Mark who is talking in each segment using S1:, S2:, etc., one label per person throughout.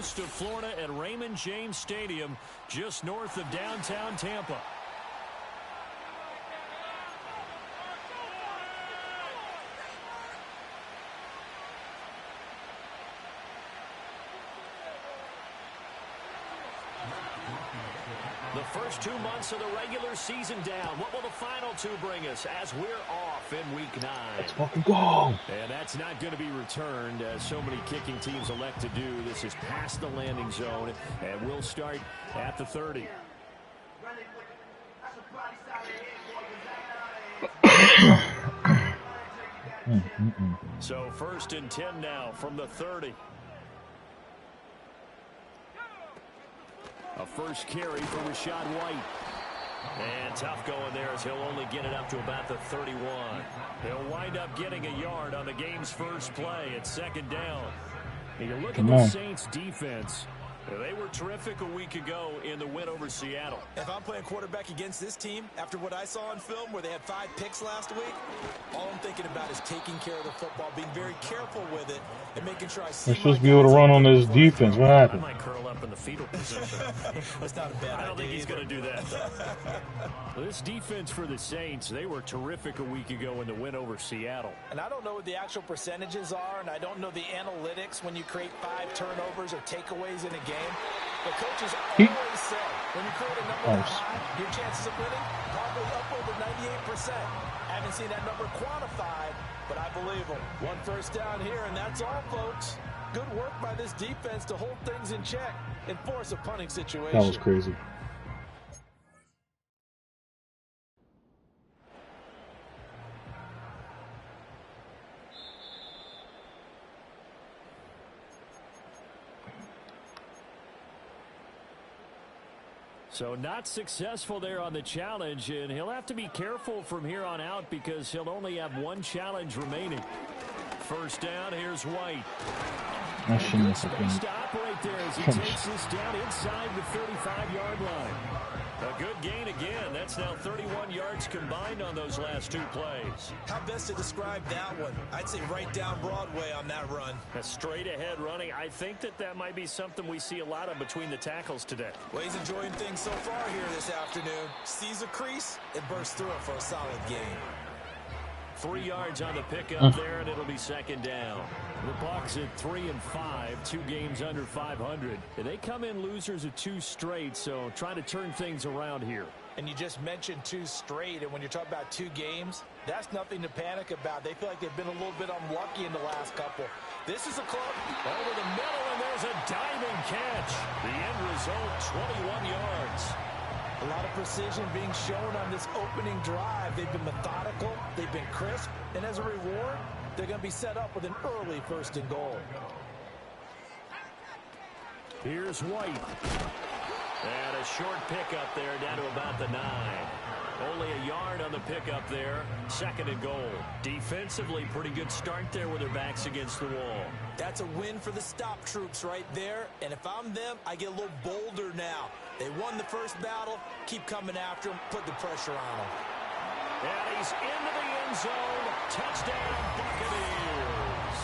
S1: host of Florida at Raymond James Stadium, just north of downtown Tampa. The first 2 months of the regular season down. What will the final two bring us as we're off in week 9?
S2: Let's fucking go.
S1: And that's not going to be returned, as so many kicking teams elect to do. This is past the landing zone, and we'll start at the 30. So 1st and 10 now from the 30. A first carry for Rachaad White. And tough going there as he'll only get it up to about the 31. He'll wind up getting a yard on the game's first play at 2nd down. And you look at the Saints defense. They were terrific a week ago in the win over Seattle.
S3: If I'm playing quarterback against this team, after what I saw on film where they had 5 picks last week, all I'm thinking about is taking care of the football, being very careful with it, and making sure I see.
S2: They're supposed to be able to run on this defense. What happened?
S1: I might curl up in the fetal position.
S3: That's not a bad idea.
S1: I don't think he's going to do that. Well, this defense for the Saints, they were terrific a week ago in the win over Seattle.
S3: And I don't know what the actual percentages are, and I don't know the analytics when you create 5 turnovers or takeaways in a game. The coaches always say when you create a number high, your chances of winning probably up over 98%. I haven't seen that number quantified, but I believe them. 1 first down here, and that's all, folks. Good work by this defense to hold things in check and force a punting situation.
S2: That was crazy.
S1: So not successful there on the challenge, and he'll have to be careful from here on out because he'll only have 1 challenge remaining. First down, here's White. Good space to operate there as he takes this down inside the 35-yard line. A good gain again. That's now 31 yards combined on those last 2 plays.
S3: How best to describe that one? I'd say right down Broadway on that run.
S1: A straight ahead running. I think that might be something we see a lot of between the tackles today.
S3: Well, he's enjoying things so far here this afternoon. Sees a crease and bursts through it for a solid gain.
S1: 3 yards on the pickup there, and it'll be 2nd down. The Bucs at 3 and 5, 2 games under 500. And they come in losers of 2 straight, so trying to turn things around here.
S3: And you just mentioned 2 straight, and when you're talking about 2 games, that's nothing to panic about. They feel like they've been a little bit unlucky in the last couple. This is a club
S1: over the middle, and there's a diving catch. The end result, 21 yards.
S3: A lot of precision being shown on this opening drive. They've been methodical, they've been crisp, and as a reward, they're going to be set up with an early 1st and goal.
S1: Here's White. And a short pickup there down to about the 9. Only a yard on the pickup there. 2nd and goal. Defensively, pretty good start there with their backs against the wall.
S3: That's a win for the stop troops right there. And if I'm them, I get a little bolder now. They won the first battle. Keep coming after them. Put the pressure on them.
S1: And he's into the end zone. Touchdown, Buccaneers.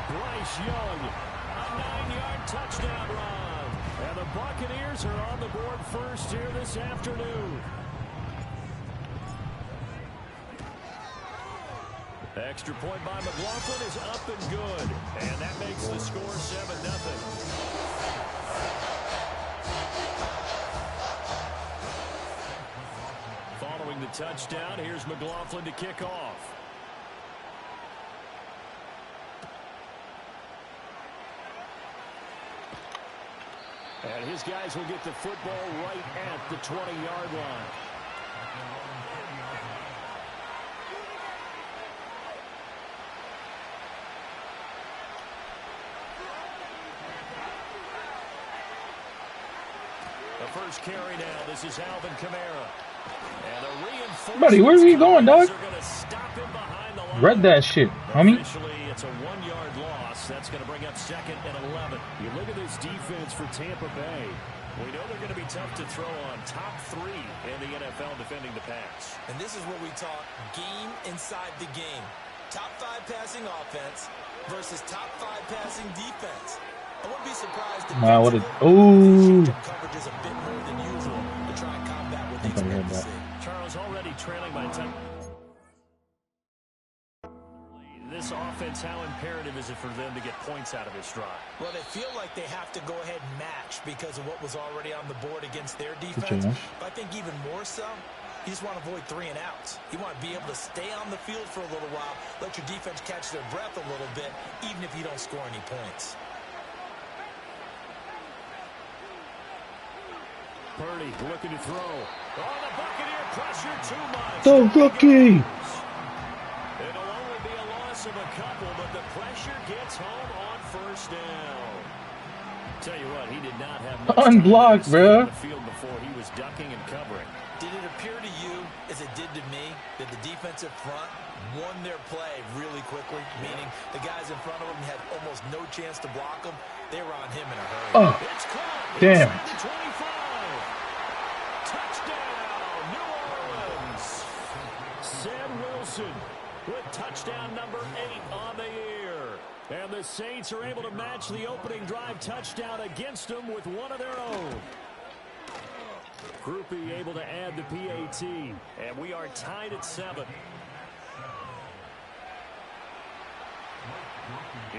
S1: Bryce Young, a 9-yard touchdown run. And the Buccaneers are on the board first here this afternoon. Extra point by McLaughlin is up and good. And that makes the score 7-0. Following the touchdown, here's McLaughlin to kick off. And his guys will get the football right at the 20-yard line. The first carry now. This is Alvin Kamara. And a reinforcement.
S2: Buddy, where are you going, dog? Read that shit, homie.
S1: Officially, it's a 1-yard loss. That's going to bring up 2nd and 11. You look at this defense for Tampa Bay. We know they're going to be tough to throw on. Top 3 in the NFL defending the pass.
S3: And this is what we talk game inside the game. Top 5 passing offense versus top 5 passing defense. I wouldn't be surprised if
S2: wow, what a
S3: coverage is a bit more than usual to try and combat what they expect to see.
S1: Charles already trailing by 10. This offense, how imperative is it for them to get points out of this drive?
S3: Well, they feel like they have to go ahead and match because of what was already on the board against their defense. But I think even more so, you just want to avoid 3 and outs. You want to be able to stay on the field for a little while, let your defense catch their breath a little bit, even if you don't score any points.
S1: Purdy looking to throw. Oh, the Buccaneer pressure too much.
S2: the rookie.
S1: It'll only be a loss of a couple, but the pressure gets home on first down. Tell you what, he did not have much
S2: Unblocked, bro.
S1: the field before he was ducking and covering.
S3: Did it appear to you, as it did to me, that the defensive front won their play really quickly? Meaning the guys in front of them had almost no chance to block them. They were on him in a hurry.
S2: Oh,
S1: It's caught
S2: damn.
S1: inside the 25. Touchdown, New Orleans. Sam Wilson with touchdown number 8 on the year. And the Saints are able to match the opening drive touchdown against them with one of their own. Groupie able to add the PAT. And we are tied at 7.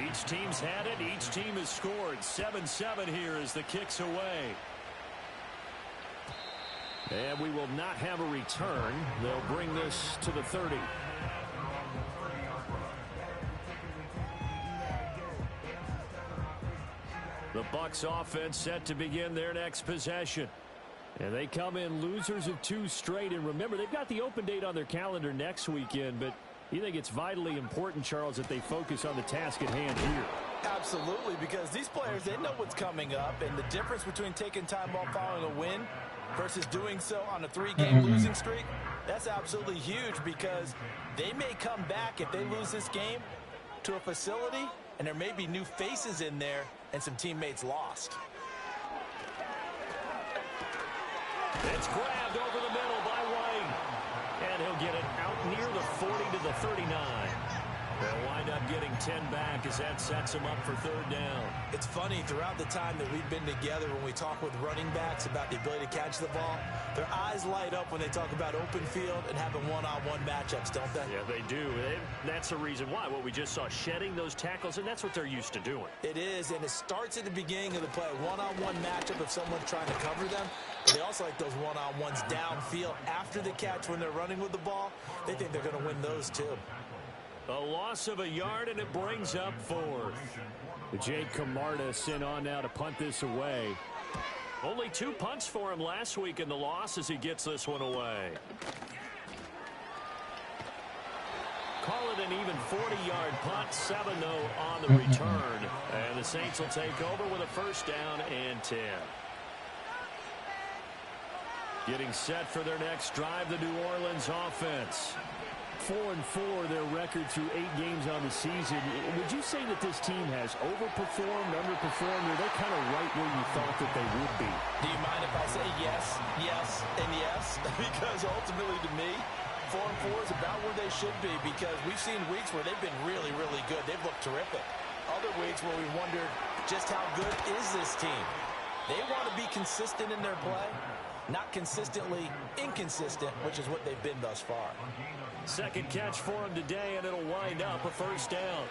S1: Each team's had it. Each team has scored. 7-7 here as the kick's away. And we will not have a return. They'll bring this to the 30. The Bucs offense set to begin their next possession. And they come in losers of 2 straight. And remember, they've got the open date on their calendar next weekend. But you think it's vitally important, Charles, that they focus on the task at hand here?
S3: Absolutely, because these players, they know what's coming up. And the difference between taking time off following a win versus doing so on a 3-game losing streak, that's absolutely huge because they may come back if they lose this game to a facility, and there may be new faces in there and some teammates lost.
S1: It's grabbed over the middle by White. And he'll get it out near the 40 to the 39. They'll wind up getting 10 back as that sets them up for 3rd down.
S3: It's funny, throughout the time that we've been together, when we talk with running backs about the ability to catch the ball, their eyes light up when they talk about open field and having one-on-one matchups, don't they?
S1: Yeah, they do. That's the reason why. What we just saw, shedding those tackles, and that's what they're used to doing.
S3: It is, and it starts at the beginning of the play. One-on-one matchup if someone's trying to cover them. But they also like those one-on-ones downfield after the catch when they're running with the ball. They think they're going to win those too.
S1: A loss of a yard, and it brings up 4th. Jake Camarda sent on now to punt this away. Only 2 punts for him last week in the loss as he gets this one away. Call it an even 40-yard punt, 7-0 on the return. And the Saints will take over with a 1st down and 10. Getting set for their next drive, the New Orleans offense. 4-4 their record through 8 games on the season. Would you say that this team has overperformed, underperformed, or they're kind of right where you thought that they would be?
S3: Do you mind if I say yes, yes, and yes? Because ultimately to me, 4-4 is about where they should be because we've seen weeks where they've been really, really good. They've looked terrific. Other weeks where we wondered just how good is this team. They want to be consistent in their play, not consistently inconsistent, which is what they've been thus far.
S1: Second catch for him today, and it'll wind up a 1st down.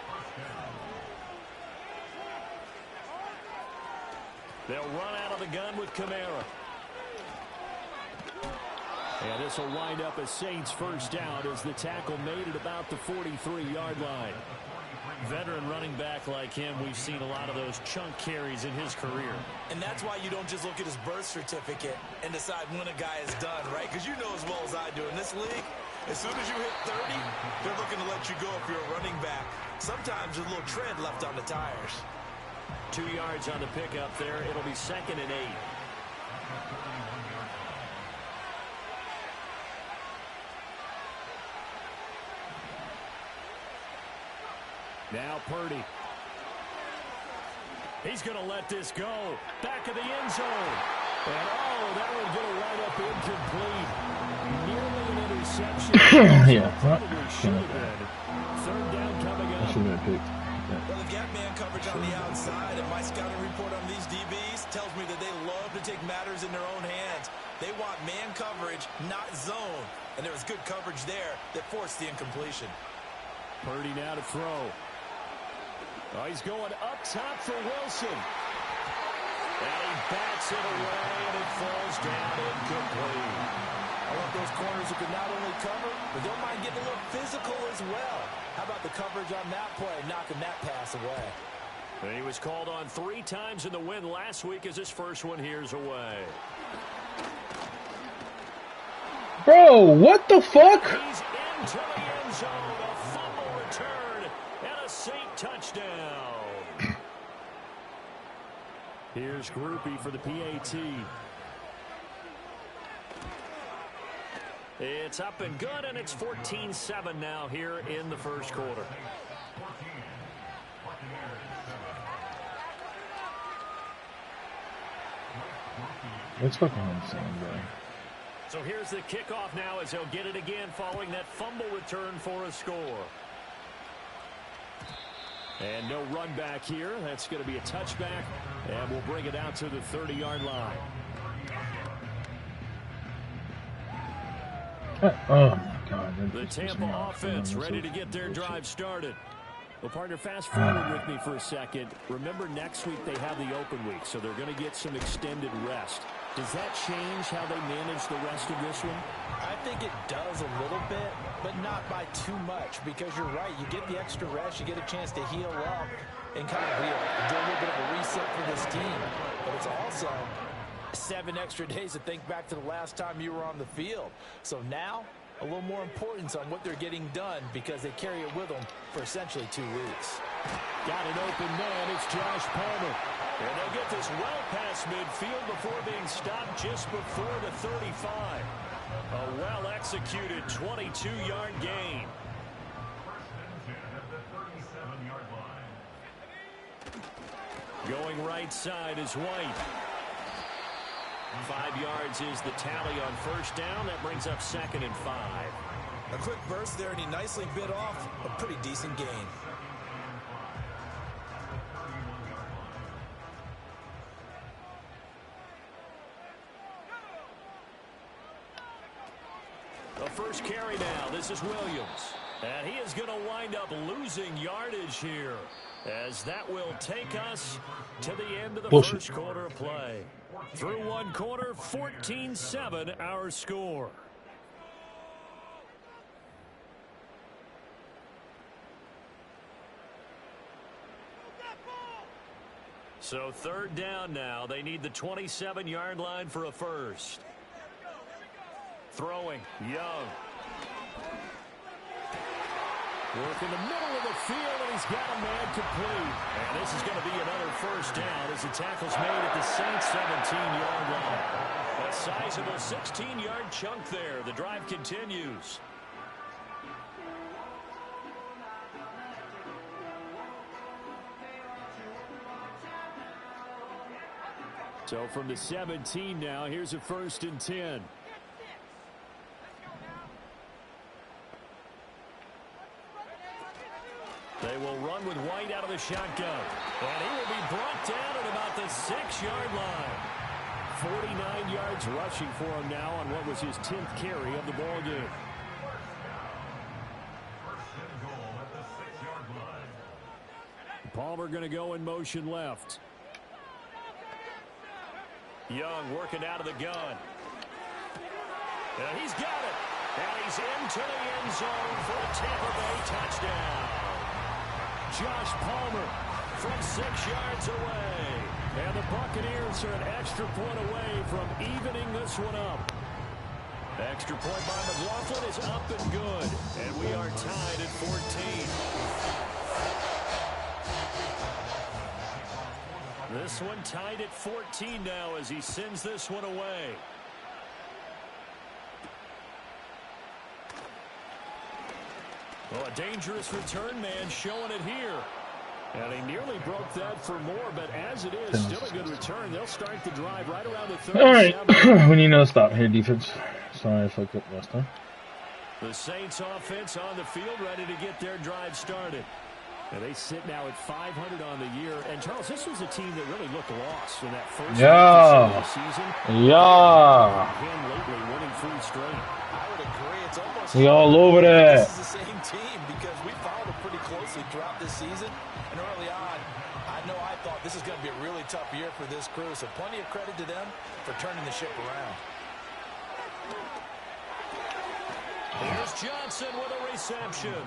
S1: They'll run out of the gun with Kamara. And this will wind up a Saints 1st down as the tackle made at about the 43-yard line. Veteran running back like him, we've seen a lot of those chunk carries in his career.
S3: And that's why you don't just look at his birth certificate and decide when a guy is done, right? Because you know as well as I do, in this league, as soon as you hit 30, they're looking to let you go if you're a running back. Sometimes there's a little tread left on the tires.
S1: 2 yards on the pickup there. It'll be 2nd and 8. Now Purdy. He's going to let this go. Back of the end zone. And that would get a right up incomplete. Nearly an interception.
S2: Yeah.
S1: Probably should have been. 3rd down coming up.
S2: Should have been picked.
S3: Well, get man coverage on the outside, and my scouting report on these DBs tells me that they love to take matters in their own hands. They want man coverage, not zone. And there was good coverage there that forced the incompletion.
S1: Purdy now to throw. Oh, he's going up top for Wilson. And he bats it away, and it falls down incomplete.
S3: I love those corners who can not only cover, but don't mind getting a little physical as well. How about the coverage on that play, knocking that pass away?
S1: And he was called on 3 times in the win last week as his first one here's away.
S2: Bro, what the fuck?
S1: He's into the end zone, a fumble return, and a Saint touchdown. Here's Groupie for the PAT. It's up and good, and it's 14-7 now here in the first quarter.
S2: It's fucking insane, bro.
S1: So here's the kickoff now as he'll get it again following that fumble return for a score. And no run back here. That's going to be a touchback, and we'll bring it out to the 30-yard line.
S2: Oh, my God.
S1: The Tampa offense ready to get their drive started. Well, partner, fast forward with me for a second. Remember, next week they have the open week, so they're going to get some extended rest. Does that change how they manage the rest of this one?
S3: I think it does a little bit, but not by too much, because you're right. You get the extra rest, you get a chance to heal up and kind of do a little bit of a reset for this team. But it's also 7 extra days to think back to the last time you were on the field. So now, a little more importance on what they're getting done because they carry it with them for essentially 2 weeks.
S1: Got an open man. It's Josh Palmer. And they'll get this well past midfield before being stopped just before the 35. A well-executed 22-yard gain. Going right side is White. 5 yards is the tally on first down. That brings up 2nd and 5.
S3: A quick burst there, and he nicely bit off a pretty decent gain.
S1: The first carry now. This is Williams. And he is going to wind up losing yardage here, as that will take us to the end of the first quarter of play. Through one quarter, 14-7 our score. So 3rd down now. They need the 27-yard line for a first. Throwing, Young. Work in the middle of the field, and he's got a man complete. And this is going to be another first down as the tackle's made at the Saints' 17-yard line. A sizable 16-yard chunk there. The drive continues. So from the 17 now, here's a 1st and 10. They will run with White out of the shotgun. And he will be brought down at about the 6-yard line. 49 yards rushing for him now on what was his 10th carry of the ball game. Palmer going to go in motion left. Young working out of the gun. And he's got it. And he's into the end zone for a Tampa Bay touchdown. Josh Palmer from 6 yards away. And the Buccaneers are an extra point away from evening this one up. Extra point by McLaughlin is up and good. And we are tied at 14. This one tied at 14 now as he sends this one away. Well, a dangerous return man showing it here. And he nearly broke that for more, but as it is, still a good return. They'll start the drive right around the 37.
S2: All right, we need to stop here, defense. Sorry if I fucked up last time.
S1: The Saints offense on the field ready to get their drive started. And they sit now at 500 on the year. And, Charles, this was a team that really looked lost in that first season.
S2: Yeah.
S1: Him lately winning 3 straight.
S3: I would agree. It's almost
S2: we all over that.
S3: This is the same team because we followed it pretty closely throughout this season. And early on, I thought this is going to be a really tough year for this crew. So plenty of credit to them for turning the ship around.
S1: Here's Johnson with a reception.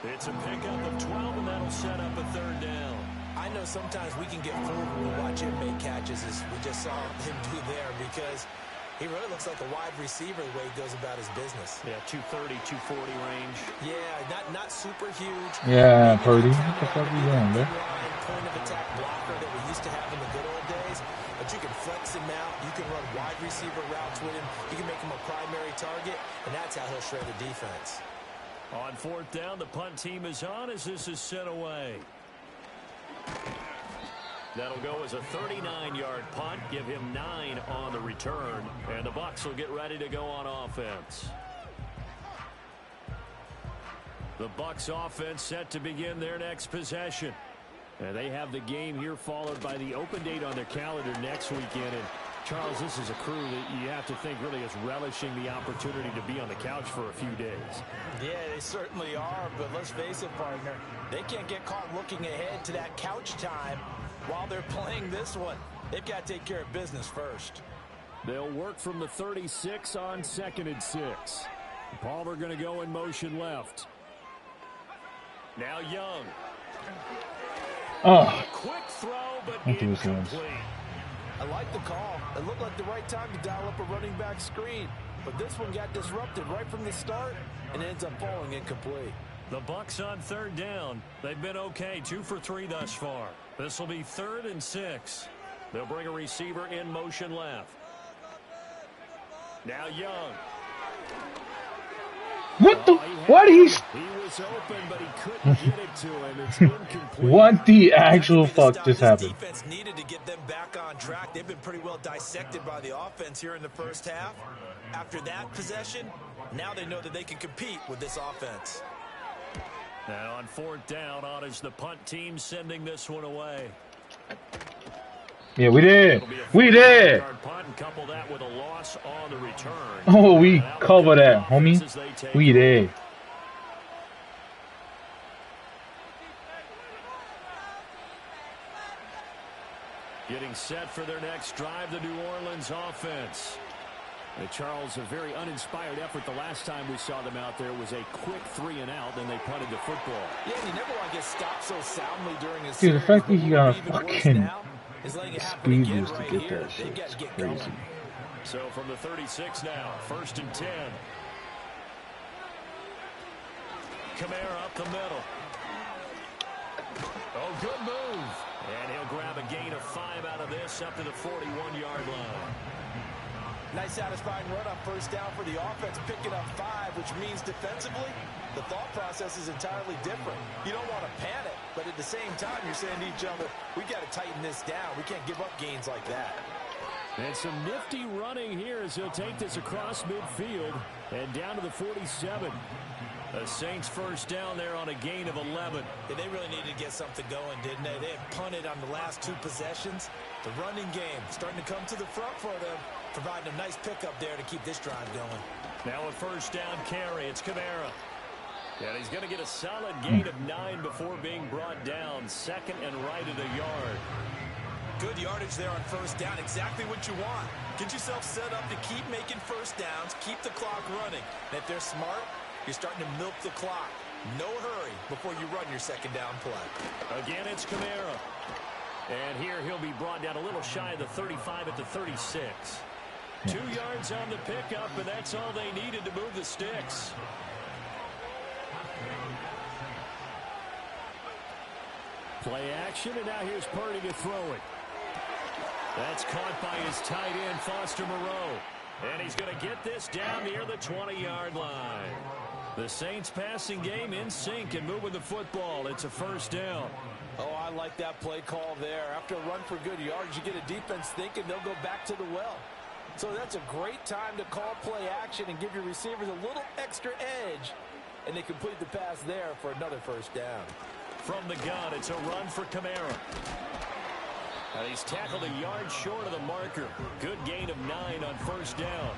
S1: It's a pickup of 12, and that'll set up a 3rd down.
S3: I know sometimes we can get fooled when we watch him make catches, as we just saw him do there, because he really looks like a wide receiver the way he goes about his business.
S1: Yeah, 230, 240 range.
S3: Yeah, not super huge.
S2: Yeah, Purdy. What the fuck are you doing, man?
S3: Point of attack blocker that we used to have in the good old days. But you can flex him out. You can run wide receiver routes with him. You can make him a primary target, and that's how he'll shred the defense.
S1: On 4th down, the punt team is on as this is sent away. That'll go as a 39-yard punt. Give him 9 on the return. And the Bucs will get ready to go on offense. The Bucs offense set to begin their next possession. And they have the game here followed by the open date on their calendar next weekend. And Charles, this is a crew that you have to think really is relishing the opportunity to be on the couch for a few days.
S3: Yeah, they certainly are, but let's face it, partner, they can't get caught looking ahead to that couch time while they're playing this one. They've got to take care of business first.
S1: They'll work from the 36 on 2nd and 6. Palmer going to go in motion left. Now Young.
S2: Oh.
S1: Quick throw, but incomplete.
S3: I like the call. It looked like the right time to dial up a running back screen. But this one got disrupted right from the start and ends up falling incomplete.
S1: The Bucs on 3rd down. They've been okay, 2 for 3 thus far. This will be 3rd and 6. They'll bring a receiver in motion left. Now Young.
S2: What the? What he
S1: was open, but he couldn't get it to him. It's incomplete.
S2: What the actual fuck just happened?
S3: Defense needed to get them back on track. They've been pretty well dissected by the offense here in the first half. After that possession, now they know that they can compete with this offense.
S1: Now on 4th down, on is the punt team sending this one away.
S2: Yeah, we did. We did.
S1: Couple that with a loss on the return.
S2: Oh, we cover that, homie. We did.
S1: Getting set for their next drive, the New Orleans offense. And Charles, a very uninspired effort the last time we saw them out there was a quick 3 and out, then they punted the football.
S3: Yeah, and you never want to get stopped so soundly during his
S2: Dude, the fact that you got a fucking
S3: speed
S2: boost to get that shit is crazy.
S1: So from the 36 now, 1st and 10. Kamara up the middle. Oh, good move. And he'll grab a gain of 5 out of this up to the 41-yard line.
S3: Nice satisfying run on 1st down for the offense, picking up 5, which means defensively, the thought process is entirely different. You don't want to panic, but at the same time, you're saying to each other, we got to tighten this down. We can't give up gains like that.
S1: And some nifty running here as he'll take this across midfield and down to the 47. The Saints 1st down there on a gain of 11.
S3: Yeah, they really needed to get something going, didn't they? They had punted on the last 2 possessions. The running game starting to come to the front for them, providing a nice pickup there to keep this drive going.
S1: Now a 1st down carry. It's Kamara. And he's going to get a solid gain of 9 before being brought down. 2nd and right at a yard.
S3: Good yardage there on 1st down. Exactly what you want. Get yourself set up to keep making 1st downs, keep the clock running. And if they're smart, you're starting to milk the clock. No hurry before you run your 2nd down play.
S1: Again, it's Kamara. And here he'll be brought down a little shy of the 35 at the 36. 2 yards on the pickup, and that's all they needed to move the sticks. Play action, and now here's Purdy to throw it. That's caught by his tight end, Foster Moreau. And he's going to get this down near the 20-yard line. The Saints passing game in sync and moving the football. It's a 1st down.
S3: Oh, I like that play call there. After a run for good yards, you get a defense thinking they'll go back to the well. So that's a great time to call play action and give your receivers a little extra edge. And they complete the pass there for another 1st down.
S1: From the gun, it's a run for Kamara. And he's tackled a yard short of the marker. Good gain of 9 on first down.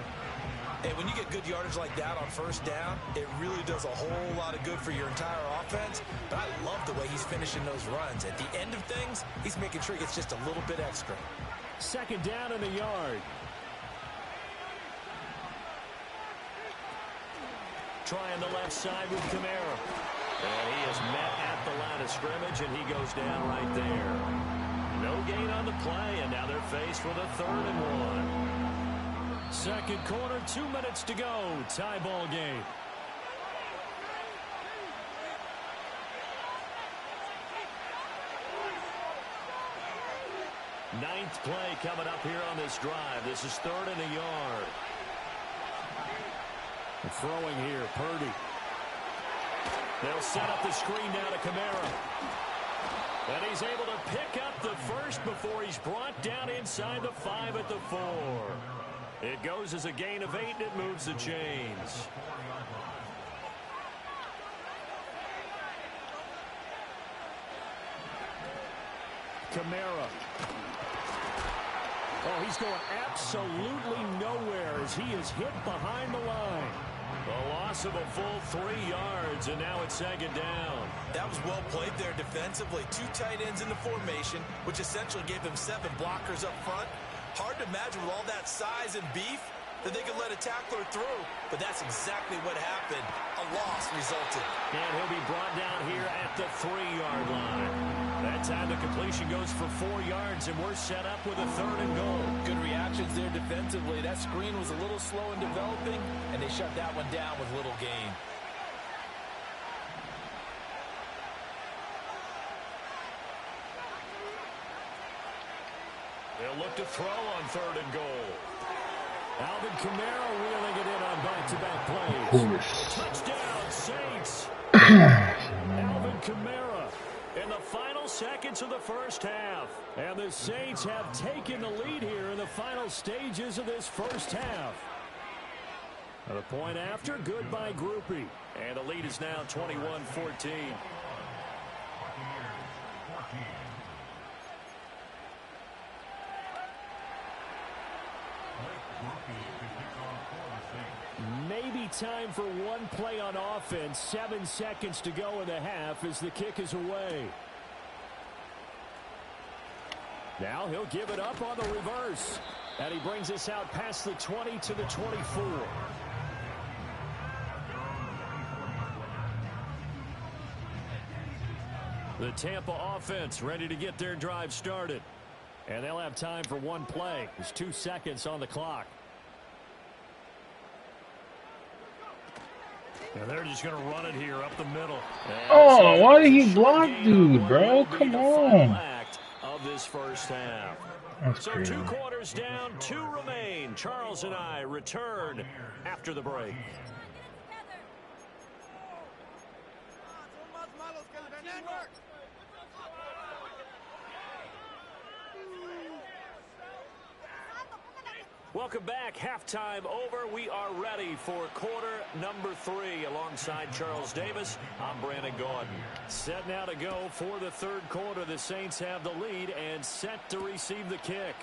S3: And when you get good yardage like that on first down, it really does a whole lot of good for your entire offense. But I love the way he's finishing those runs. At the end of things, he's making sure he gets just a little bit extra.
S1: Second down in the yard. Trying the left side with Kamara. And he is met at the line of scrimmage, and he goes down right there. No gain on the play, and now they're faced with a 3rd and 1. Second quarter, 2 minutes to go. Tie ball game. Ninth play coming up here on this drive. This is 3rd and a yard. Throwing here, Purdy. They'll set up the screen down to Kamara. And he's able to pick up the first before he's brought down inside the 5 at the 4. It goes as a gain of 8, and it moves the chains. Kamara. Oh, he's going absolutely nowhere as he is hit behind the line. A loss of a full 3 yards, and now it's second down.
S3: That was well played there defensively. 2 tight ends in the formation, which essentially gave them 7 blockers up front. Hard to imagine with all that size and beef that they could let a tackler through, but that's exactly what happened. A loss resulted.
S1: And he'll be brought down here at the 3-yard line. That time the completion goes for 4 yards, and we're set up with a 3rd and goal.
S3: Good reactions there defensively. That screen was a little slow in developing, and they shut that one down with little gain.
S1: They'll look to throw on 3rd and goal. Alvin Kamara wheeling it in on back-to-back plays. Touchdown, Saints. Alvin Kamara in the final seconds of the first half. And the Saints have taken the lead here in the final stages of this first half. The point after, good by Groupie. And the lead is now 21-14. Maybe time for one play on offense. 7 seconds to go in the half as the kick is away. Now he'll give it up on the reverse. And he brings us out past the 20 to the 24. The Tampa offense ready to get their drive started. And they'll have time for one play. There's 2 seconds on the clock. And they're just going to run it here up the middle.
S2: Oh, why did he block dude, bro? Come on.
S1: Act of this first half.
S2: That's
S1: so
S2: crazy.
S1: 2 quarters down, 2 remain. Charles and I return after the break. Welcome back. Halftime over. We are ready for quarter number 3. Alongside Charles Davis, I'm Brandon Gordon. Set now to go for the 3rd quarter. The Saints have the lead and set to receive the kick.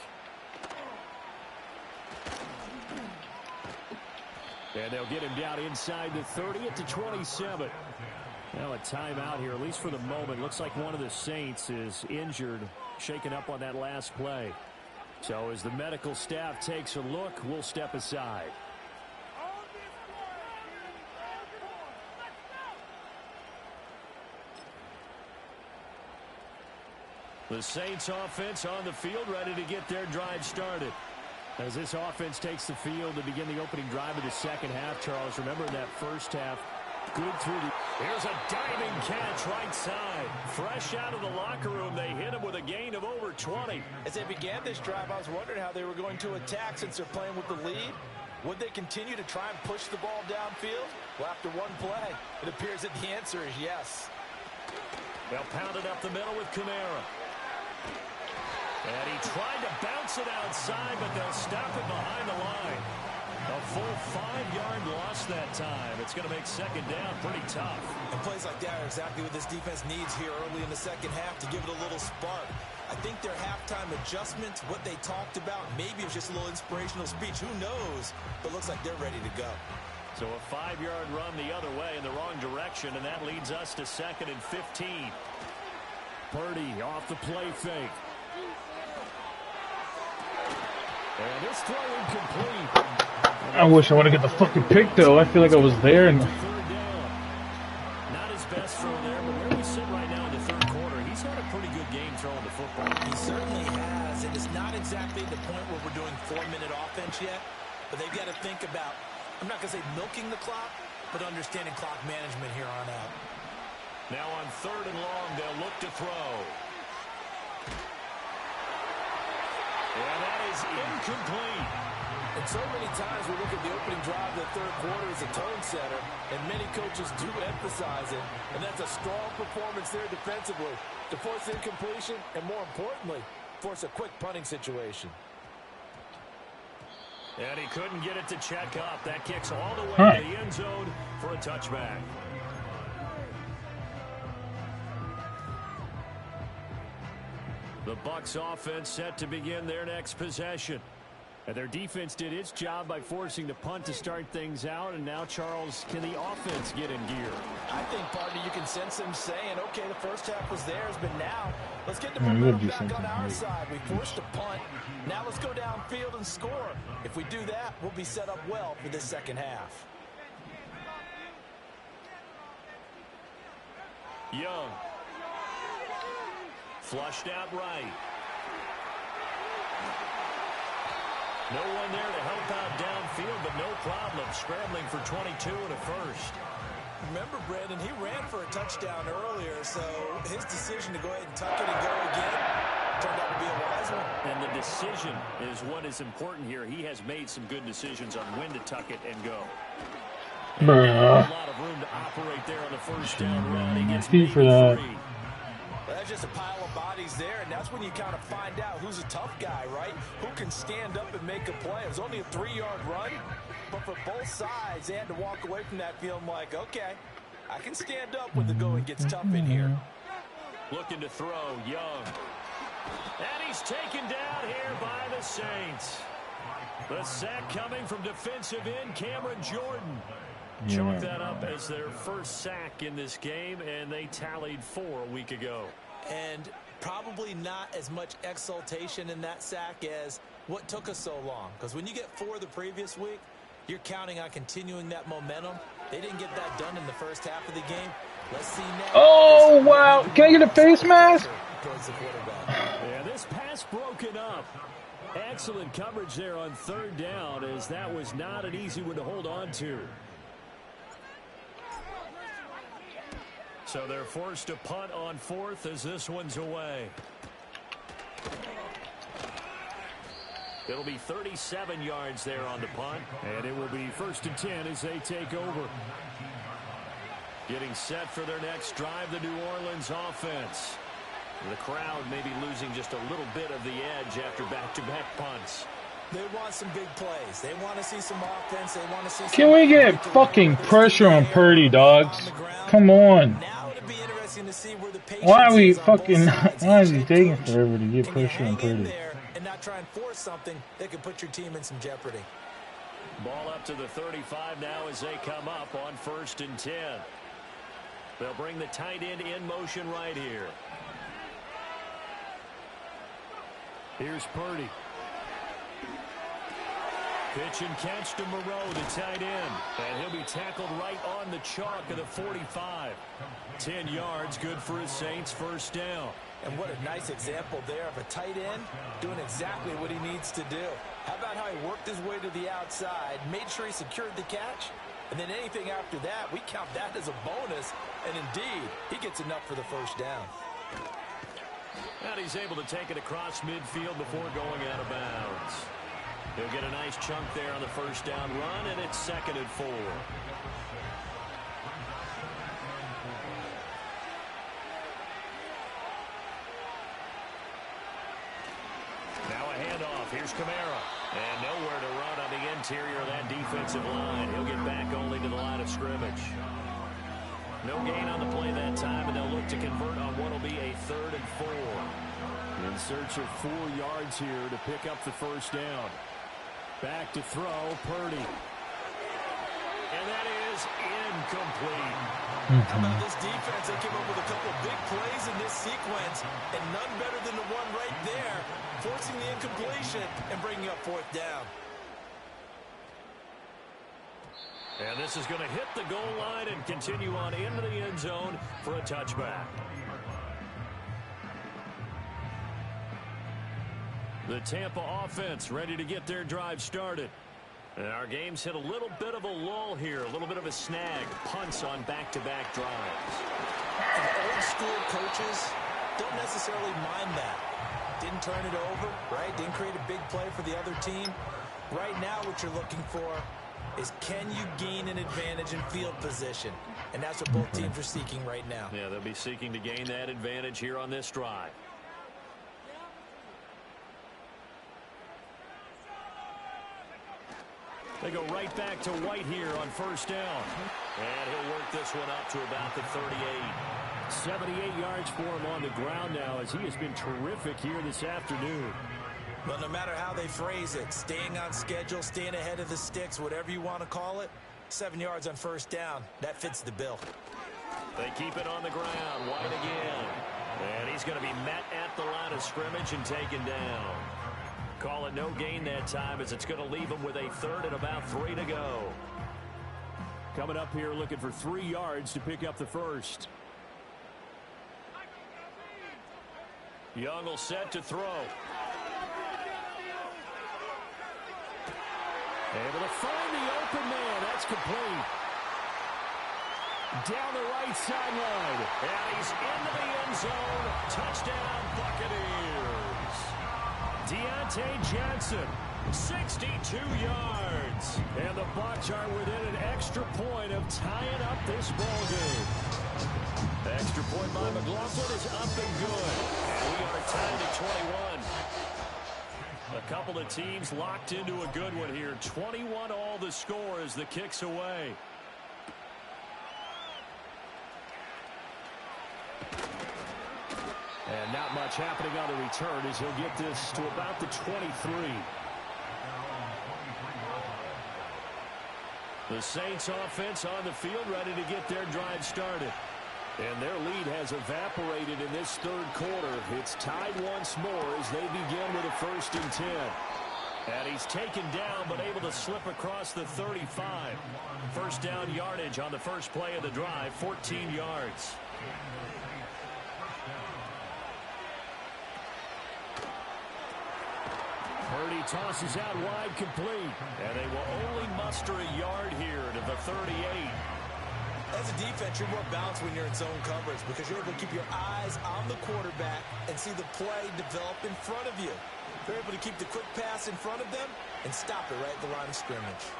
S1: And they'll get him down inside the 30 at the 27. Now a timeout here, at least for the moment. Looks like one of the Saints is injured, shaken up on that last play. So as the medical staff takes a look, we'll step aside. The Saints offense on the field, ready to get their drive started. As this offense takes the field to begin the opening drive of the second half, Charles, remember in that first half, good through the... Here's a diving catch right side. Fresh out of the locker room, they hit him with a gain of over 20.
S3: As they began this drive, I was wondering how they were going to attack since they're playing with the lead. Would they continue to try and push the ball downfield? Well, after one play, it appears that the answer is yes.
S1: They'll pound it up the middle with Kamara. And he tried to bounce it outside, but they'll stop it behind the line. A full 5-yard loss that time. It's going to make second down pretty tough.
S3: And plays like that are exactly what this defense needs here early in the second half to give it a little spark. I think their halftime adjustments, what they talked about, maybe it was just a little inspirational speech. Who knows? But looks like they're ready to go.
S1: So a 5-yard run the other way in the wrong direction, and that leads us to 2nd and 15. Purdy off the play fake. And this throw incomplete.
S2: I wish I would have got the fucking pick, though. I feel like I was there. And
S1: third down. Not his best throw there, but where we sit right now in the third quarter, he's had a pretty good game throwing the football.
S3: He certainly has, and it's not exactly the point where we're doing 4-minute offense yet, but they've got to think about, I'm not going to say milking the clock, but understanding clock management here on out.
S1: Now on 3rd and long, they'll look to throw. And that is incomplete.
S3: And so many times we look at the opening drive of the third quarter as a tone setter, and many coaches do emphasize it, and that's a strong performance there defensively to force incompletion and, more importantly, force a quick punting situation.
S1: And he couldn't get it to check up. That kicks all the way to the end zone for a touchback. The Bucs offense set to begin their next possession. And their defense did its job by forcing the punt to start things out. And now, Charles, can the offense get in gear?
S3: I think, partner, you can sense them saying, okay, the first half was theirs, but now let's get the momentum back on our side. We forced a punt. Now let's go downfield and score. If we do that, we'll be set up well for this second half.
S1: Young. Flushed out right. No one there to help out downfield, but no problem scrambling for 22 and a first.
S3: Remember, Brandon, he ran for a touchdown earlier, so his decision to go ahead and tuck it and go again turned out to be a wise one. And the decision is what is important here. He has made some good decisions on when to tuck it and go. And a lot of room to operate there on the first down run. He gets
S2: for that.
S3: Well, that's just a pile of bodies there, and that's when you kind of find out who's a tough guy, right? Who can stand up and make a play. It was only a 3-yard run, but for both sides, they had to walk away from that feeling like, okay, I can stand up when the going gets tough in here.
S1: Looking to throw, Young. And he's taken down here by the Saints. The sack coming from defensive end Cameron Jordan. Chalk that up as their first sack in this game, and they tallied 4 a week ago.
S3: And probably not as much exultation in that sack as what took us so long. Because when you get 4 the previous week, you're counting on continuing that momentum. They didn't get that done in the first half of the game. Let's see now.
S2: Oh, wow. Can I get a face mask?
S1: Yeah, this pass broken up. Excellent coverage there on 3rd down, as that was not an easy one to hold on to. So they're forced to punt on 4th as this one's away. It'll be 37 yards there on the punt. And it will be 1st and 10 as they take over. Getting set for their next drive, the New Orleans offense. The crowd may be losing just a little bit of the edge after back-to-back punts.
S3: They want some big plays. They want to see some offense. They want to see some.
S2: Can we get fucking pressure on Purdy, dogs? Come on. Why are we fucking... Why is he taking forever to get pressure on Purdy?
S3: And not try and force something that could put your team in some jeopardy.
S1: Ball up to the 35 now as they come up on 1st and 10. They'll bring the tight end in motion right here. Here's Purdy. Pitch and catch to Moreau, the tight end. And he'll be tackled right on the chalk of the 45. 10 yards, good for his Saints, 1st down.
S3: And what a nice example there of a tight end doing exactly what he needs to do. How about how he worked his way to the outside, made sure he secured the catch, and then anything after that, we count that as a bonus. And indeed, he gets enough for the 1st down.
S1: And he's able to take it across midfield before going out of bounds. He'll get a nice chunk there on the 1st down run, and it's 2nd and 4. Now a handoff. Here's Kamara. And nowhere to run on the interior of that defensive line. He'll get back only to the line of scrimmage. No gain on the play that time, and they'll look to convert on what will be a 3rd and 4.
S4: In search of 4 yards here to pick up the first down. Back to throw, Purdy.
S1: And that is incomplete.
S3: How about this defense? They came up with a couple of big plays in this sequence, and none better than the one right there, forcing the incompletion and bringing up 4th down.
S1: And this is going to hit the goal line and continue on into the end zone for a touchback. The Tampa offense ready to get their drive started. And our game's hit a little bit of a lull here, a little bit of a snag. Punts on back-to-back drives.
S3: And old-school coaches don't necessarily mind that. Didn't turn it over, right? Didn't create a big play for the other team. Right now what you're looking for is can you gain an advantage in field position? And that's what both teams are seeking right now.
S1: Yeah, they'll be seeking to gain that advantage here on this drive. They go right back to White here on first down. And he'll work this one up to about the 38.
S4: 78 yards for him on the ground now as he has been terrific here this afternoon.
S3: But no matter how they phrase it, staying on schedule, staying ahead of the sticks, whatever you want to call it, 7 yards on first down, that fits the bill.
S1: They keep it on the ground. White again. And he's going to be met at the line of scrimmage and taken down. Call it no gain that time as it's going to leave him with a 3rd and about 3 to go.
S4: Coming up here looking for 3 yards to pick up the first.
S1: Young will set to throw.
S4: Able to find the open man. That's complete. Down the right sideline.
S1: And he's into the end zone. Touchdown, Buccaneers. Deontay Johnson, 62 yards.
S4: And the Bucs are within an extra point of tying up this ball game.
S1: The extra point by McLaughlin is up and good. And we are tied at 21. A couple of teams locked into a good one here. 21 all the score as the kick's away.
S4: And not much happening on the return as he'll get this to about the 23.
S1: The Saints offense on the field ready to get their drive started.
S4: And their lead has evaporated in this 3rd quarter. It's tied once more as they begin with a 1st and 10.
S1: And he's taken down but able to slip across the 35. First down yardage on the first play of the drive, 14 yards.
S4: Purdy tosses out wide, complete.
S1: And they will only muster a yard here to the 38.
S3: As a defense, you're more balanced when you're in zone coverage because you're able to keep your eyes on the quarterback and see the play develop in front of you. You're able to keep the quick pass in front of them and stop it right at the line of scrimmage.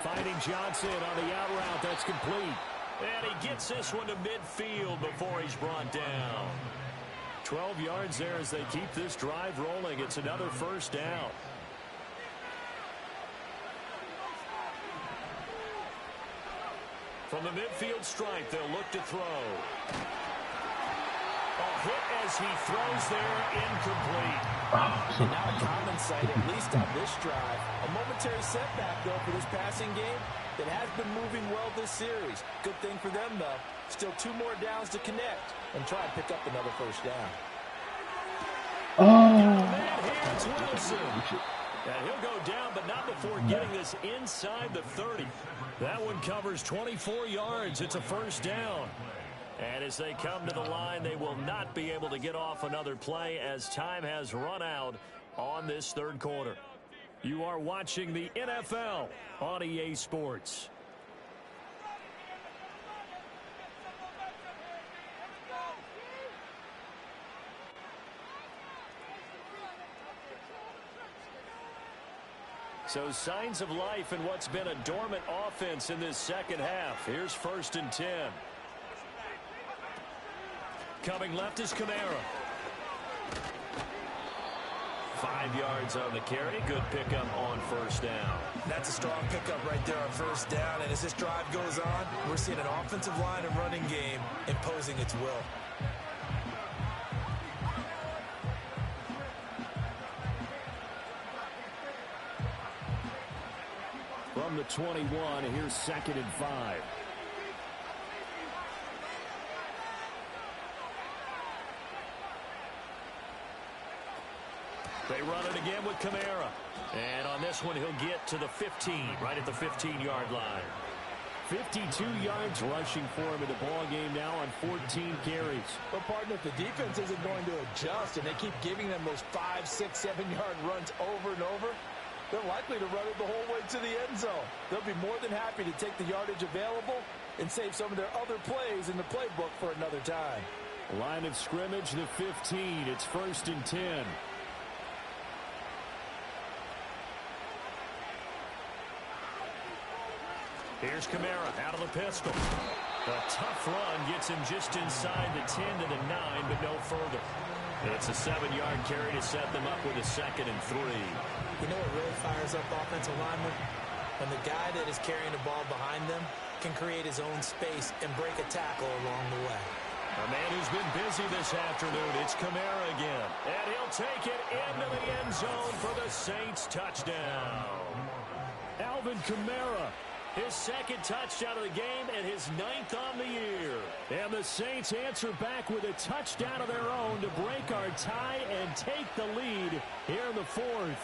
S4: Finding Johnson on the out route. That's complete.
S1: And he gets this one to midfield before he's brought down.
S4: 12 yards there as they keep this drive rolling. It's another first down.
S1: From the midfield stripe, they'll look to throw. A hit as he throws there, incomplete.
S3: And now a common sight, at least on this drive. A momentary setback, though, for this passing game that has been moving well this series. Good thing for them, though. Still 2 more downs to connect and try and pick up another first down.
S1: Here's Wilson. And he'll go down, but not before getting this inside the 30. That one covers 24 yards. It's a first down. And as they come to the line, they will not be able to get off another play as time has run out on this 3rd quarter. You are watching the NFL on EA Sports. So signs of life in what's been a dormant offense in this second half. Here's 1st and 10. Coming left is Kamara. 5 5 yards on the carry. Good pickup on first down.
S3: That's a strong pickup right there on first down. And as this drive goes on, we're seeing an offensive line and running game imposing its will.
S1: From the 21, here's 2nd and 5. They run it again with Kamara. And on this one, he'll get to the 15, right at the 15-yard line. 52 yards rushing for him in the ball game now on 14 carries.
S3: But, partner, if the defense isn't going to adjust and they keep giving them those 5, 6, 7-yard runs over and over, they're likely to run it the whole way to the end zone. They'll be more than happy to take the yardage available and save some of their other plays in the playbook for another time.
S1: Line of scrimmage, the 15. It's 1st and 10. Here's Kamara out of the pistol. A tough run gets him just inside the 10 to the 9, but no further. It's a 7-yard carry to set them up with a 2nd and 3.
S3: You know what really fires up offensive linemen? When the guy that is carrying the ball behind them can create his own space and break a tackle along the way.
S1: A man who's been busy this afternoon. It's Kamara again. And he'll take it into the end zone for the Saints touchdown. Alvin Kamara. His 2nd touchdown of the game and his 9th on the year. And the Saints answer back with a touchdown of their own to break our tie and take the lead here in the 4th.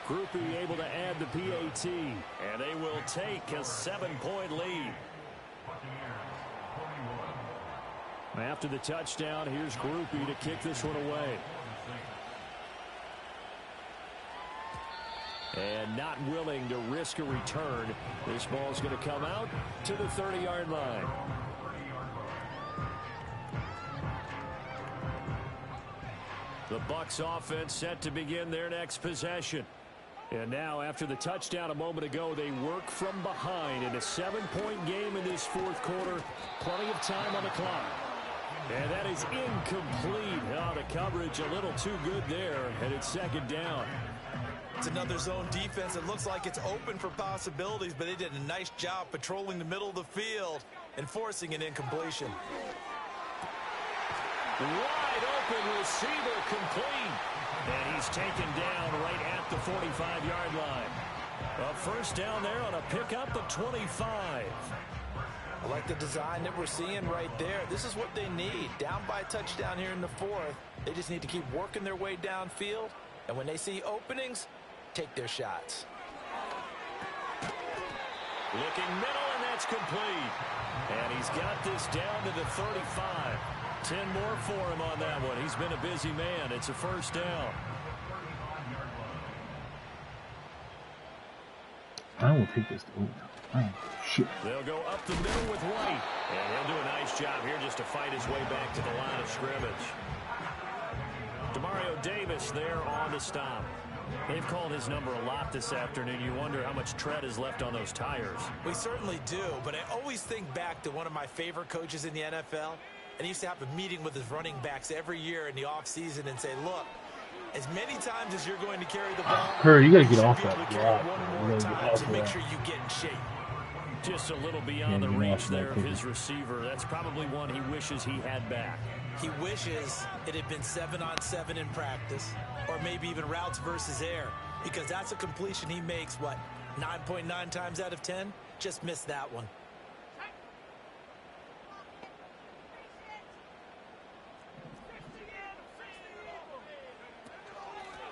S1: Groupie able to add the PAT, and they will take a 7-point lead. After the touchdown, here's Groupie to kick this one away. And not willing to risk a return. This ball's going to come out to the 30-yard line. The Bucs offense set to begin their next possession. And now, after the touchdown a moment ago, they work from behind in a 7-point game in this 4th quarter. Plenty of time on the clock. And that is incomplete. Oh, the coverage a little too good there, and it's 2nd down.
S3: It's another zone defense. It looks like it's open for possibilities, but they did a nice job patrolling the middle of the field and forcing an incompletion.
S1: Wide open receiver complete. And he's taken down right at the 45-yard line. A first down there on a pickup of 25.
S3: I like the design that we're seeing right there. This is what they need. Down by a touchdown here in the 4th. They just need to keep working their way downfield. And when they see openings, take their shots.
S1: Looking middle, and that's complete. And he's got this down to the 35. 10 more for him on that one. He's been a busy man. It's a first down.
S2: I will take this. Oh, shit.
S1: They'll go up the middle with White. And he'll do a nice job here just to fight his way back to the line of scrimmage. Demario Davis there on the stop. They've called his number a lot this afternoon. You wonder how much tread is left on those tires.
S3: We certainly do, but I always think back to one of my favorite coaches in the NFL. And he used to have a meeting with his running backs every year in the offseason and say, look, as many times as you're going to carry the ball,
S2: Curry, you got to get off that
S3: block.
S2: block.
S3: One more time to make sure you get in shape.
S1: Just a little beyond the reach there of his receiver. That's probably one he wishes he had back.
S3: He wishes it had been 7-on-7 in practice, or maybe even routes versus air, because that's a completion he makes, what, 9.9 times out of 10? Just missed that one.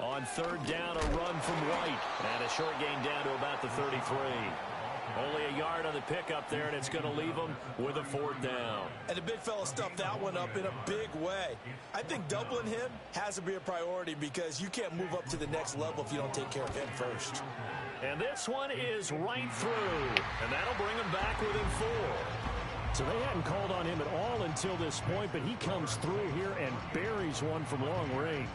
S1: On 3rd down, a run from White. And a short gain down to about the 33. Only a yard on the pickup there, and it's going to leave them with a 4th down.
S3: And the big fella stuffed that one up in a big way. I think doubling him has to be a priority because you can't move up to the next level if you don't take care of him first.
S1: And this one is right through. And that'll bring him back within 4. So they hadn't called on him at all until this point, but he comes through here and buries one from long range.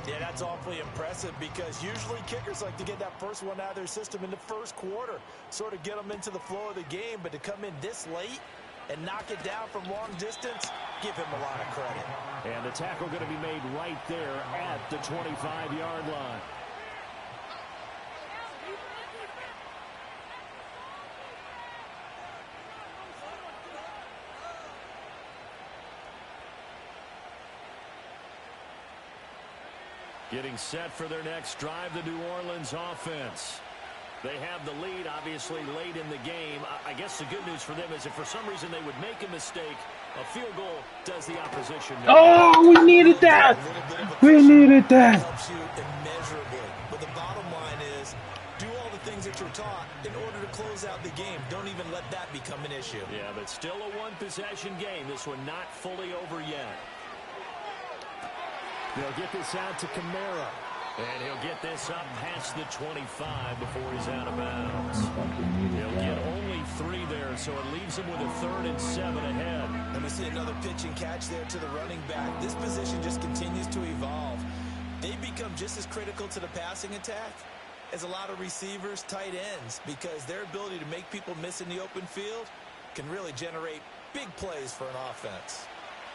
S3: Yeah, that's awfully impressive because usually kickers like to get that first one out of their system in the 1st quarter, sort of get them into the flow of the game, but to come in this late, and knock it down from long distance, give him a lot of credit.
S4: And the tackle going to be made right there at the 25-yard line. Getting set for their next drive, the New Orleans offense. They have the lead, obviously, late in the game. I guess the good news for them is if for some reason they would make a mistake, a field goal does the opposition no.
S2: Oh, we needed that. We needed that.
S3: Helps you immeasurably. But the bottom line is, do all the things that you're taught in order to close out the game. Don't even let that become an issue.
S4: Yeah, but still a one-possession game. This one not fully over yet. They'll get this out to Kamara. And he'll get this up past the 25 before he's out of bounds. He'll get only 3 there, so it leaves him with a 3rd and 7 ahead.
S3: And we see another pitch and catch there to the running back. This position just continues to evolve. They become just as critical to the passing attack as a lot of receivers, tight ends, because their ability to make people miss in the open field can really generate big plays for an offense.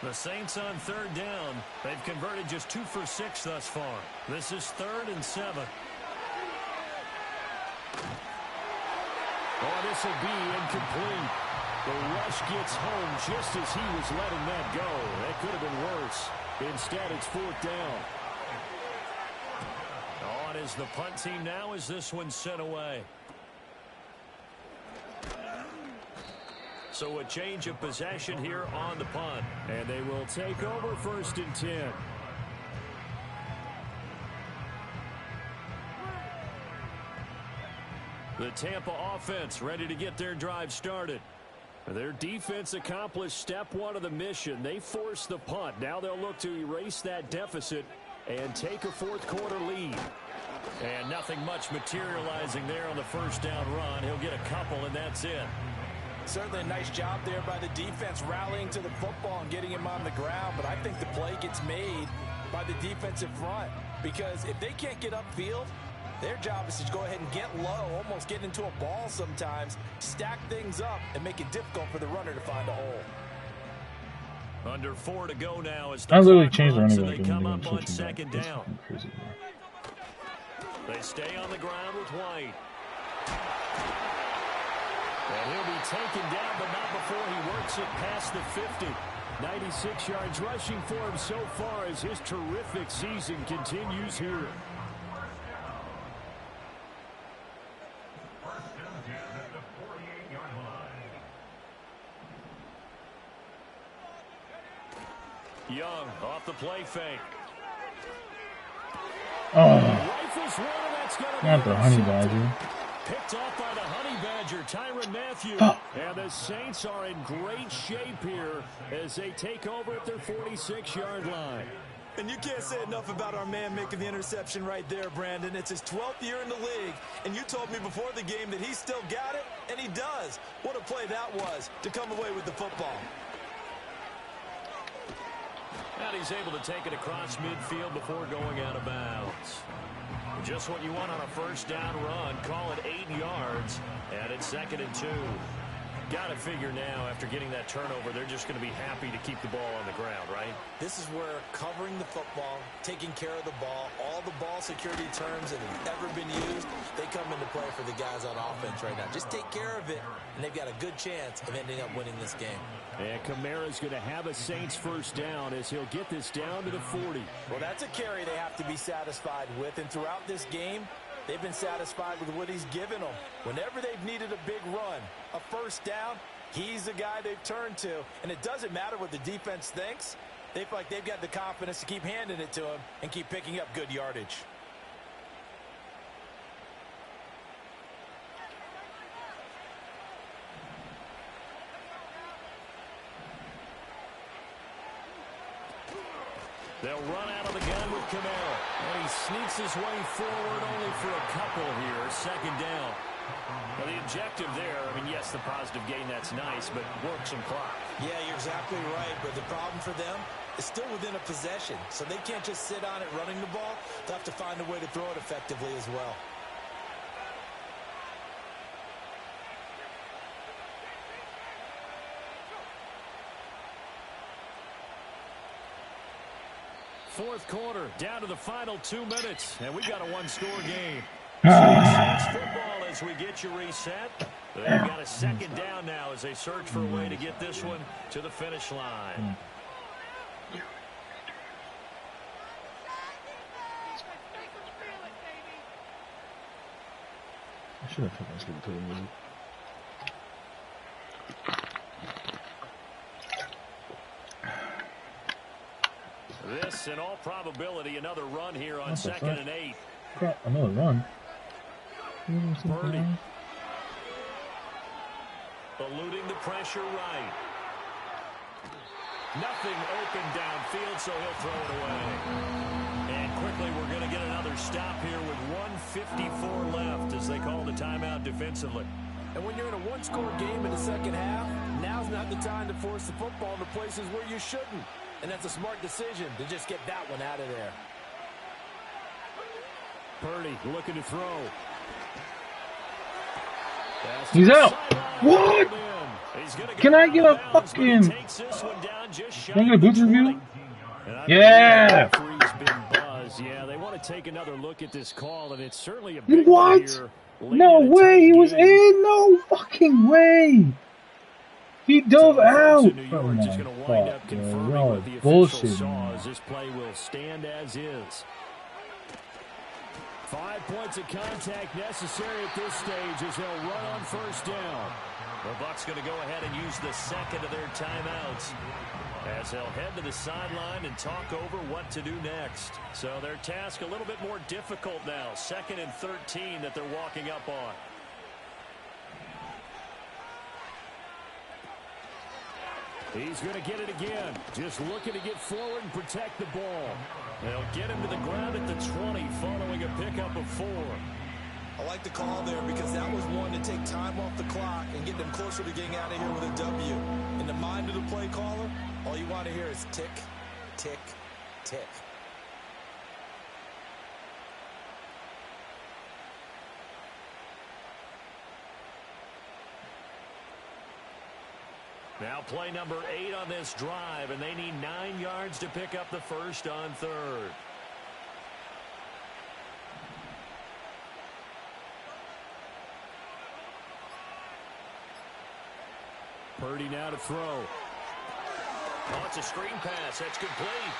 S4: The Saints on 3rd down. They've converted just 2 for 6 thus far. This is 3rd and 7. Oh, this will be incomplete. The rush gets home just as he was letting that go. That could have been worse. Instead, it's 4th down. On is the punt team now as this one's sent away. So a change of possession here on the punt. And they will take over 1st and 10. The Tampa offense ready to get their drive started. Their defense accomplished step 1 of the mission. They forced the punt. Now they'll look to erase that deficit and take a 4th quarter lead. And nothing much materializing there on the 1st down run. He'll get a couple, and that's it.
S3: Certainly a nice job there by the defense rallying to the football and getting him on the ground. But I think the play gets made by the defensive front, because if they can't get upfield, their job is to go ahead and get low, almost get into a ball sometimes, stack things up, and make it difficult for the runner to find a hole.
S4: Under 4 to go now as
S2: I literally changed
S4: runs,
S2: running
S4: so
S2: back.
S4: they come up on 2nd down.
S2: Crazy,
S4: they stay on the ground with White. And he'll be taken down, but not before he works it past the 50. 96 yards rushing for him so far as his terrific season continues here. Young off the play fake.
S2: Oh,
S4: Rifles one, and that's going to
S2: not the honey badger.
S4: Picked off by the Honey Badger, Tyrann Mathieu. And the Saints are in great shape here as they take over at their 46-yard line.
S3: And you can't say enough about our man making the interception right there, Brandon. It's his 12th year in the league, and you told me before the game that he still got it, and he does. What a play that was to come away with the football.
S4: And he's able to take it across midfield before going out of bounds. Just what you want on a 1st down run. Call it 8 yards, and it's 2nd and 2. Got to figure now, after getting that turnover, they're just going to be happy to keep the ball on the ground, right?
S3: This is where covering the football, taking care of the ball, all the ball security terms that have ever been used, they come into play for the guys on offense right now. Just take care of it, and they've got a good chance of ending up winning this game.
S4: And Kamara's going to have a Saints 1st down as he'll get this down to the 40.
S3: Well, that's a carry they have to be satisfied with, and throughout this game, they've been satisfied with what he's given them. Whenever they've needed a big run, a 1st down, he's the guy they've turned to. And it doesn't matter what the defense thinks. They feel like they've got the confidence to keep handing it to him and keep picking up good yardage.
S4: They'll run out of the gun with Kamara. And he sneaks his way forward only for a couple here. 2nd down. Well, the objective there, I mean, yes, the positive gain, that's nice, but work some clock.
S3: Yeah, you're exactly right. But the problem for them is still within a possession. So they can't just sit on it running the ball. They'll have to find a way to throw it effectively as well.
S4: fourth quarter, down to the final 2 minutes, and we got a one-score game. So football as we get you reset. They've got a second down now as they search for a way to get this one to the finish line.
S2: I should have fucking skipped to the music.
S4: This, in all probability, another run here on 2nd and 8.
S2: Crap, another run.
S4: Purdy. Eluding the pressure right. Nothing open downfield, so he'll throw it away. And quickly, we're going to get another stop here with 1:54 left as they call the timeout defensively.
S3: And when you're in a one-score game in the second half, now's not the time to force the football into places where you shouldn't. And that's a smart decision to just get that one out of there.
S4: Purdy looking to throw.
S2: He's out. What? Can I get a fucking... Can I get a boots review? Yeah.
S4: Yeah, they want to take another look at this call, and it's certainly a big
S2: what? No way. He was in. No fucking way. He dove out. Oh my fuck, bro. Bullshit.
S4: This play will stand as is. 5 points of contact necessary at this stage as they'll run on first down. The Bucs going to go ahead and use the second of their timeouts as they'll head to the sideline and talk over what to do next. So their task a little bit more difficult now. 2nd and 13 that they're walking up on. He's going to get it again. Just looking to get forward and protect the ball. They'll get him to the ground at the 20 following a pickup of 4.
S3: I like the call there because that was one to take time off the clock and get them closer to getting out of here with a W. In the mind of the play caller, all you want to hear is tick, tick, tick.
S4: Now play number 8 on this drive, and they need 9 yards to pick up the first on 3rd. Purdy now to throw. Oh, it's a screen pass. That's complete.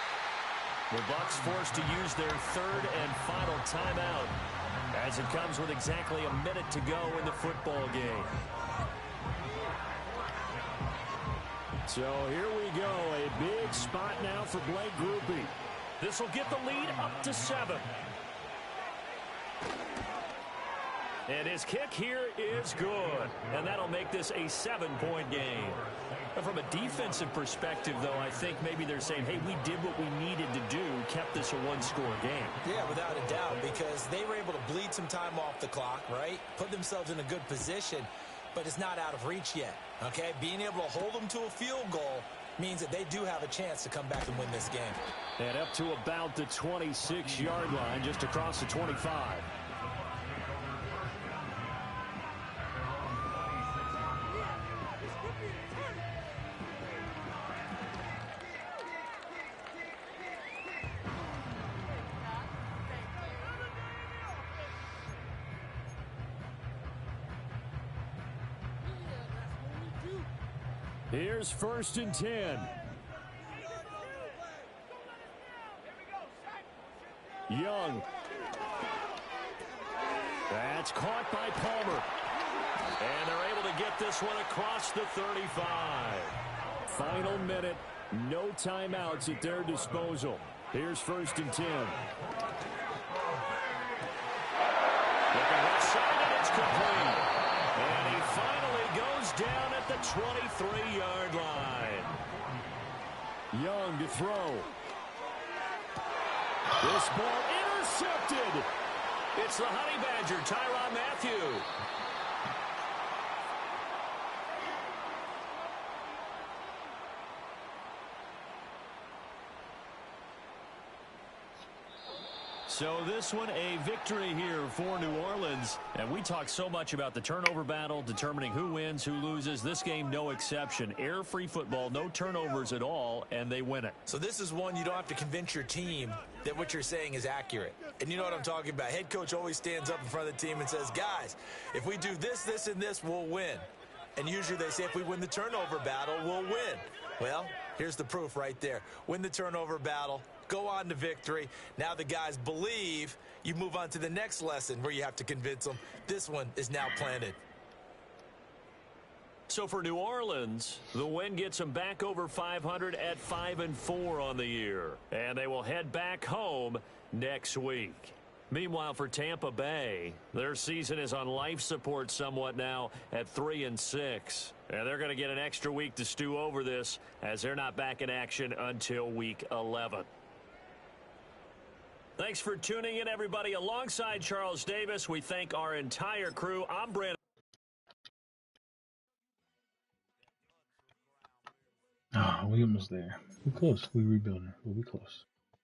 S4: The Bucs forced to use their 3rd and final timeout as it comes with exactly a minute to go in the football game. So here we go, a big spot now for Blake Grupe. This will get the lead up to 7. And his kick here is good, and that'll make this a 7-point game. But from a defensive perspective, though, I think maybe they're saying, hey, we did what we needed to do, kept this a one-score game.
S3: Yeah, without a doubt, because they were able to bleed some time off the clock, right? Put themselves in a good position. But it's not out of reach yet, okay? Being able to hold them to a field goal means that they do have a chance to come back and win this game.
S4: And up to about the 26-yard line, just across the 25. Here's 1st and 10. Young. That's caught by Palmer. And they're able to get this one across the 35. Final minute. No timeouts at their disposal. Here's 1st and 10. Looking left side, and it's complete. And he finally goes down at the 23-yard line. Young to throw. This ball intercepted. It's the Honey Badger, Tyrann Mathieu.
S1: So this one, a victory here for New Orleans. And we talk so much about the turnover battle, determining who wins, who loses. This game, no exception. Error-free football, no turnovers at all, and they win it.
S3: So this is one you don't have to convince your team that what you're saying is accurate. And you know what I'm talking about. Head coach always stands up in front of the team and says, guys, if we do this, this, and this, we'll win. And usually they say if we win the turnover battle, we'll win. Well, here's the proof right there. Win the turnover battle. Go on to victory. Now the guys believe. You move on to the next lesson where you have to convince them. This one is now planted.
S1: So for New Orleans, the win gets them back over 500 at 5-4 on the year. And they will head back home next week. Meanwhile, for Tampa Bay, their season is on life support somewhat now at 3-6. And they're going to get an extra week to stew over this as they're not back in action until week 11. Thanks for tuning in, everybody. Alongside Charles Davis, we thank our entire crew. I'm Brandon.
S2: We almost there. We're close. We're rebuilding. We'll be close.